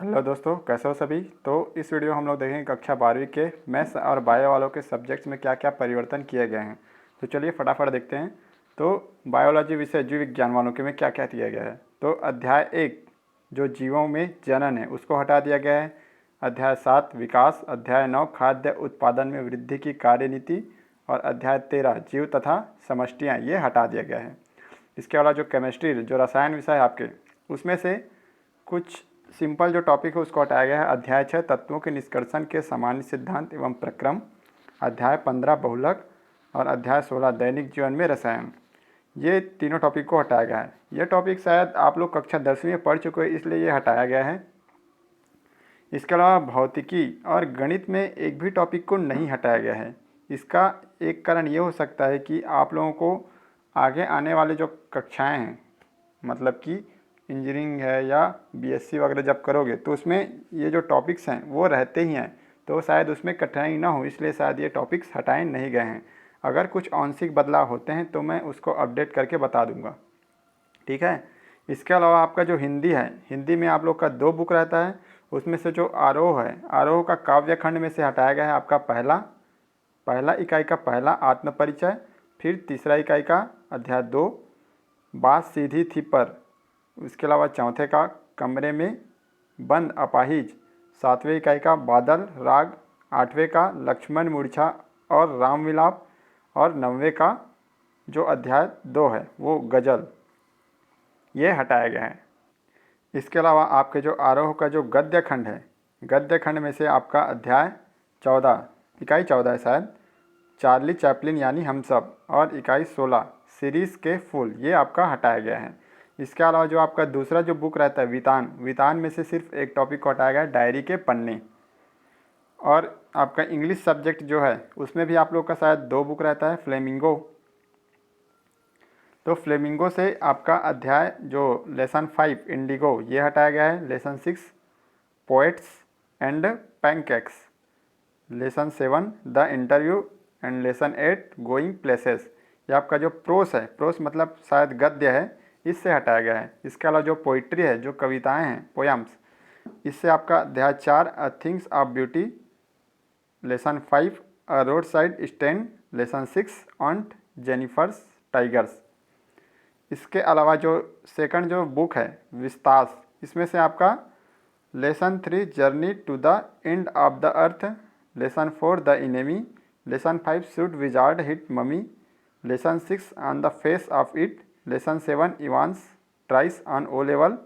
Hello दोस्तों, कैसे हो सभी। तो इस वीडियो में हम लोग देखेंगे कक्षा 12वीं के मैथ्स और बायो वालों के सब्जेक्ट्स में क्या क्या परिवर्तन किए गए हैं। तो चलिए फटाफट देखते हैं। तो बायोलॉजी विषय जीव विज्ञान वालों के में क्या क्या किया गया है। तो अध्याय 1 जो जीवों में जनन है उसको हटा दिया गया है। अध्याय 7 विकास, अध्याय 9 खाद्य उत्पादन में वृद्धि की कार्यनीति और अध्याय 13 जीव तथा समष्टियाँ ये हटा दिया गया है। इसके अलावा जो केमिस्ट्री जो रसायन विषय है आपके उसमें से कुछ सिंपल जो टॉपिक है उसको हटाया गया है। अध्याय 6 तत्वों के निष्कर्षण के सामान्य सिद्धांत एवं प्रक्रम, अध्याय 15 बहुलक और अध्याय 16 दैनिक जीवन में रसायन, ये तीनों टॉपिक को हटाया गया है। ये टॉपिक शायद आप लोग कक्षा 10वीं में पढ़ चुके हो इसलिए ये हटाया गया है। इसके अलावा भौतिकी और गणित में एक भी टॉपिक को नहीं हटाया गया है। इसका एक कारण ये हो सकता है कि आप लोगों को आगे आने वाले जो कक्षाएँ हैं, मतलब कि इंजीनियरिंग है या बीएससी वगैरह जब करोगे तो उसमें ये जो टॉपिक्स हैं वो रहते ही हैं, तो शायद उसमें कठिनाई ना हो इसलिए शायद ये टॉपिक्स हटाए नहीं गए हैं। अगर कुछ आंशिक बदलाव होते हैं तो मैं उसको अपडेट करके बता दूंगा, ठीक है। इसके अलावा आपका जो हिंदी है, हिंदी में आप लोग का 2 बुक रहता है। उसमें से जो आरोह है, आरोह का काव्य खंड में से हटाया गया है आपका पहला इकाई का पहला आत्मपरिचय, फिर तीसरा इकाई का अध्याय 2 बात सीधी थी पर, इसके अलावा चौथे का कमरे में बंद अपाहिज, 7वें इकाई का बादल राग, 8वें का लक्ष्मण मूर्छा और राम विलाप और 9वें का जो अध्याय 2 है वो गज़ल, ये हटाया गया है। इसके अलावा आपके जो आरोह का जो गद्य खंड है, गद्य खंड में से आपका अध्याय 14 इकाई 14 है शायद, चार्ली चैपलिन यानी हम सब, और इकाई 16 सीरीज़ के फूल, ये आपका हटाया गया है। इसके अलावा जो आपका दूसरा जो बुक रहता है वितान में से सिर्फ एक टॉपिक को हटाया गया है, डायरी के पन्ने। और आपका इंग्लिश सब्जेक्ट जो है उसमें भी आप लोग का शायद 2 बुक रहता है, फ्लेमिंगो। तो फ्लेमिंगो से आपका अध्याय जो लेसन 5 इंडिगो ये हटाया गया है, lesson 6 poets and pancakes, lesson 7 the interview and lesson 8 going places. ये आपका जो प्रोस है, प्रोस मतलब शायद गद्य है, इससे हटाया गया है। इसके अलावा जो पोइट्री है, जो कविताएं हैं पोयम्स, इससे आपका अध्याय 4 a things of beauty, lesson 5 a road side stand, lesson 6 on Jennifer's tigers. इसके अलावा जो सेकंड जो बुक है विस्तास, इसमें से आपका lesson 3 journey to the end of the earth, lesson 4 the enemy, lesson 5 should wizard hit mommy, lesson 6 on the face of it, lesson 7 Evans tries on O level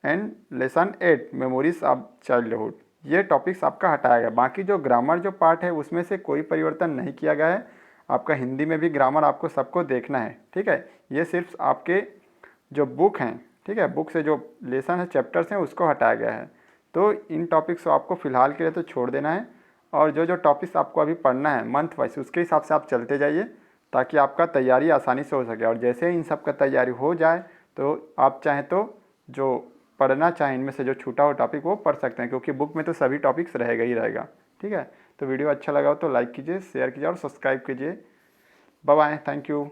and lesson 8 memories of childhood. ये topics आपका हटाया गया। बाकी जो grammar जो part है उसमें से कोई परिवर्तन नहीं किया गया है। आपका हिंदी में भी ग्रामर आपको सबको देखना है, ठीक है। ये सिर्फ आपके जो बुक हैं, ठीक है, बुक से जो लेसन है चैप्टर्स हैं उसको हटाया गया है। तो इन टॉपिक्स को आपको फ़िलहाल के लिए तो छोड़ देना है, और जो जो टॉपिक्स आपको अभी पढ़ना है मंथ वाइज उसके हिसाब से आप चलते जाइए ताकि आपका तैयारी आसानी से हो सके। और जैसे इन सब का तैयारी हो जाए तो आप चाहें तो जो पढ़ना चाहें इनमें से जो छूटा हुआ टॉपिक वो पढ़ सकते हैं, क्योंकि बुक में तो सभी टॉपिक्स रहेगा ही रहेगा, ठीक है। तो वीडियो अच्छा लगा हो तो लाइक कीजिए, शेयर कीजिए और सब्सक्राइब कीजिए। Bye bye, thank you.